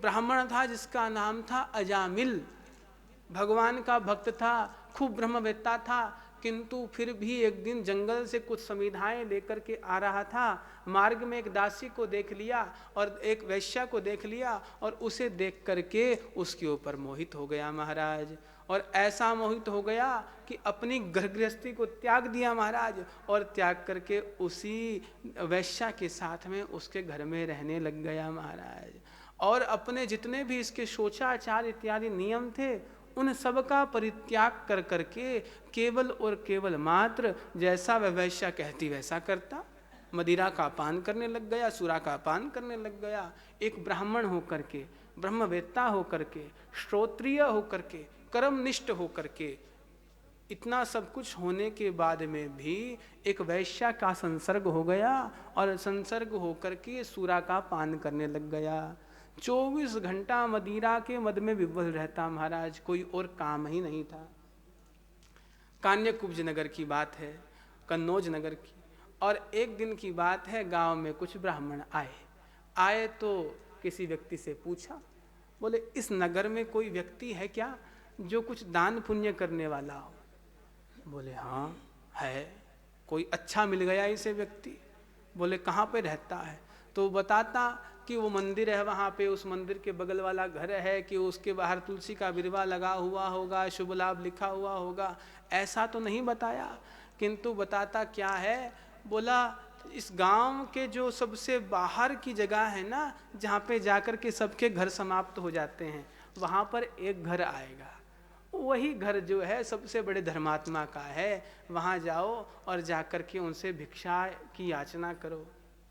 ब्राह्मण था जिसका नाम था अजामिल, भगवान का भक्त था, खूब ब्रह्मवेत्ता था, किंतु फिर भी एक दिन जंगल से कुछ समिधाएं लेकर के आ रहा था। मार्ग में एक दासी को देख लिया और एक वैश्या को देख लिया और उसे देख करके उसके ऊपर मोहित हो गया महाराज। और ऐसा मोहित हो गया कि अपनी घर गृहस्थी को त्याग दिया महाराज, और त्याग करके उसी वैश्या के साथ में उसके घर में रहने लग गया महाराज। और अपने जितने भी इसके शोचाचार इत्यादि नियम थे उन सब का परित्याग कर करके केवल और केवल मात्र जैसा वह वैश्या कहती वैसा करता। मदिरा का पान करने लग गया, सुरा का पान करने लग गया। एक ब्राह्मण होकर के, ब्रह्मवेत्ता होकर के, श्रोत्रिय होकर के, कर्मनिष्ठ होकर के, इतना सब कुछ होने के बाद में भी एक वैश्या का संसर्ग हो गया और संसर्ग होकर के सूरा का पान करने लग गया। 24 घंटा मदिरा के मद में विवल रहता महाराज, कोई और काम ही नहीं था। कान्यकुब्ज नगर की बात है, कन्नौज नगर की। और एक दिन की बात है, गांव में कुछ ब्राह्मण आए तो किसी व्यक्ति से पूछा, बोले इस नगर में कोई व्यक्ति है क्या जो कुछ दान पुण्य करने वाला हो? बोले हाँ है, कोई अच्छा मिल गया इसे व्यक्ति। बोले कहाँ पे रहता है? तो बताता कि वो मंदिर है वहाँ पे, उस मंदिर के बगल वाला घर है, कि उसके बाहर तुलसी का बिरवा लगा हुआ होगा, शुभ लाभ लिखा हुआ होगा। ऐसा तो नहीं बताया, किंतु बताता क्या है, बोला इस गांव के जो सबसे बाहर की जगह है ना, जहाँ पे जाकर के सबके घर समाप्त हो जाते हैं, वहाँ पर एक घर आएगा। वही घर जो है सबसे बड़े धर्मात्मा का है, वहाँ जाओ और जाकर के उनसे भिक्षा की याचना करो।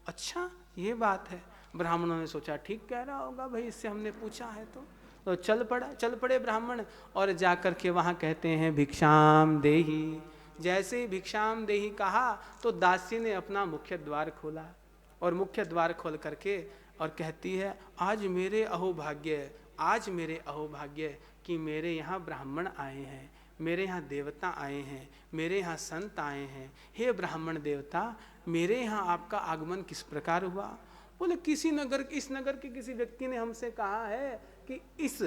अच्छा ये बात है। ब्राह्मणों ने सोचा ठीक कह रहा होगा भाई, इससे हमने पूछा है तो चल पड़े ब्राह्मण और जाकर के वहाँ कहते हैं भिक्षाम देहि। जैसे ही भिक्षाम देहि कहा तो दासी ने अपना मुख्य द्वार खोला और मुख्य द्वार खोल करके और कहती है आज मेरे अहोभाग्य कि मेरे यहाँ ब्राह्मण आए हैं, मेरे यहाँ देवता आए हैं, मेरे यहाँ संत आए हैं। हे ब्राह्मण देवता, मेरे यहाँ आपका आगमन किस प्रकार हुआ? बोले इस नगर के किसी व्यक्ति ने हमसे कहा है कि इस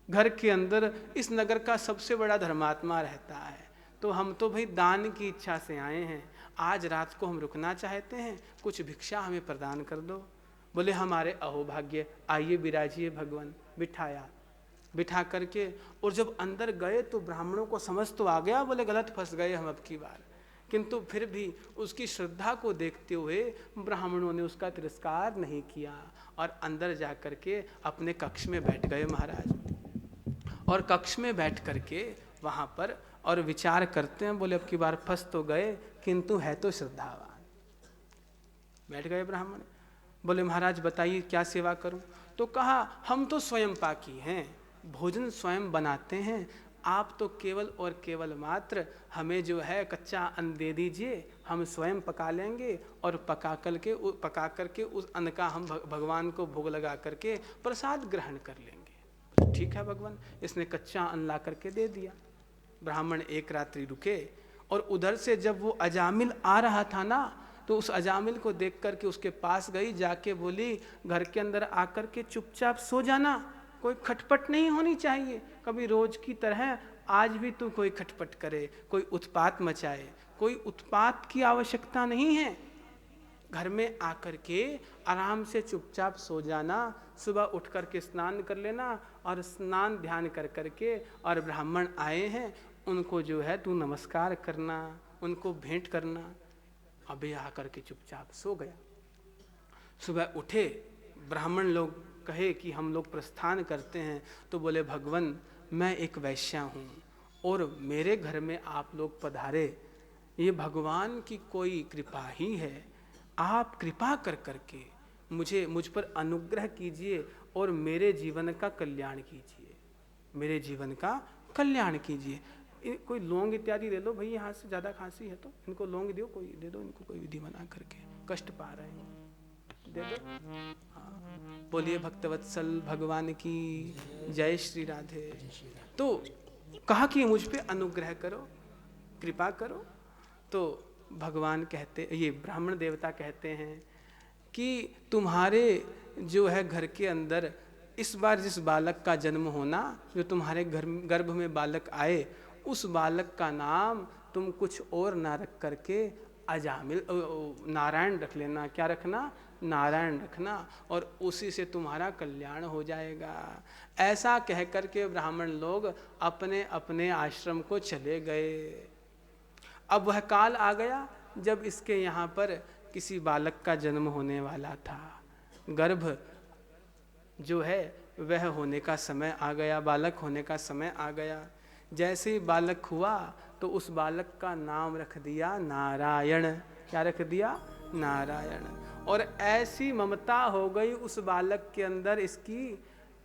घर के अंदर इस नगर का सबसे बड़ा धर्मात्मा रहता है, तो हम तो भाई दान की इच्छा से आए हैं, आज रात को हम रुकना चाहते हैं, कुछ भिक्षा हमें प्रदान कर दो। बोले हमारे अहोभाग्य, आइए विराजिए भगवान। बिठा करके और जब अंदर गए तो ब्राह्मणों को समझ तो आ गया, बोले गलत फंस गए हम अब की बार, किंतु फिर भी उसकी श्रद्धा को देखते हुए ब्राह्मणों ने उसका तिरस्कार नहीं किया और अंदर जा करके अपने कक्ष में बैठ गए महाराज। और कक्ष में बैठ करके वहाँ पर और विचार करते हैं, बोले अब की बार फंस तो गए किंतु है तो श्रद्धावान। बैठ गए ब्राह्मण, बोले महाराज बताइए क्या सेवा करूं? तो कहा हम तो स्वयं पाकी हैं, भोजन स्वयं बनाते हैं, आप तो केवल और केवल मात्र हमें जो है कच्चा अन्न दे दीजिए, हम स्वयं पका लेंगे और पका करके उस अन्न का हम भगवान को भोग लगा करके प्रसाद ग्रहण कर लेंगे। ठीक है भगवान। इसने कच्चा अन्न ला करके दे दिया। ब्राह्मण एक रात्रि रुके और उधर से जब वो अजामिल आ रहा था ना, तो उस अजामिल को देख करके उसके पास गई, जाके बोली घर के अंदर आकर के चुपचाप सो जाना, कोई खटपट नहीं होनी चाहिए। कभी रोज की तरह आज भी तू कोई खटपट करे, कोई उत्पात मचाए, कोई उत्पात की आवश्यकता नहीं है। घर में आकर के आराम से चुपचाप सो जाना, सुबह उठ करके स्नान कर लेना और स्नान ध्यान कर करके और ब्राह्मण आए हैं उनको जो है तू नमस्कार करना, उनको भेंट करना। अबे आकर के चुपचाप सो गया। सुबह उठे ब्राह्मण लोग, कहे कि हम लोग प्रस्थान करते हैं, तो बोले भगवान मैं एक वैश्या हूँ और मेरे घर में आप लोग पधारे, ये भगवान की कोई कृपा ही है, आप कृपा कर करके मुझ पर अनुग्रह कीजिए और मेरे जीवन का कल्याण कीजिए, मेरे जीवन का कल्याण कीजिए। कोई लौंग इत्यादि दे दो भाई, यहाँ से ज़्यादा खांसी है तो इनको लौंग दो, कोई दे दो इनको, कोई विधि बना करके, कष्ट पा रहे हैं दे दो। हाँ बोलिए भक्तवत्सल भगवान की जय श्री राधे। तो कहा कि मुझ पे अनुग्रह करो, कृपा करो। तो भगवान कहते, ये ब्राह्मण देवता कहते हैं कि तुम्हारे जो है घर के अंदर इस बार जिस बालक का जन्म होना, जो तुम्हारे गर्भ में बालक आए, उस बालक का नाम तुम कुछ और ना रख करके अजामिल नारायण रख लेना। क्या रखना? नारायण रखना, और उसी से तुम्हारा कल्याण हो जाएगा। ऐसा कह करके ब्राह्मण लोग अपने अपने आश्रम को चले गए। अब वह काल आ गया जब इसके यहाँ पर किसी बालक का जन्म होने वाला था। गर्भ जो है वह होने का समय आ गया, बालक होने का समय आ गया। जैसे ही बालक हुआ तो उस बालक का नाम रख दिया नारायण। क्या रख दिया? नारायण। और ऐसी ममता हो गई उस बालक के अंदर इसकी,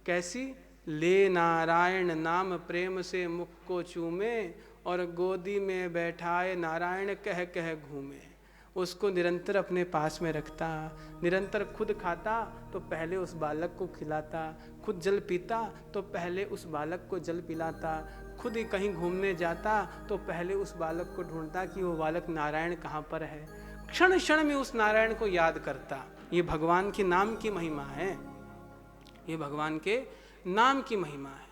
कैसी? ले नारायण नाम प्रेम से मुख को चूमे, और गोदी में बैठाए नारायण कह कह घूमे। उसको निरंतर अपने पास में रखता, निरंतर खुद खाता तो पहले उस बालक को खिलाता, खुद जल पीता तो पहले उस बालक को जल पिलाता, खुद ही कहीं घूमने जाता तो पहले उस बालक को ढूंढता कि वो बालक नारायण कहाँ पर है। क्षण क्षण में उस नारायण को याद करता। ये भगवान के नाम की महिमा है, ये भगवान के नाम की महिमा है।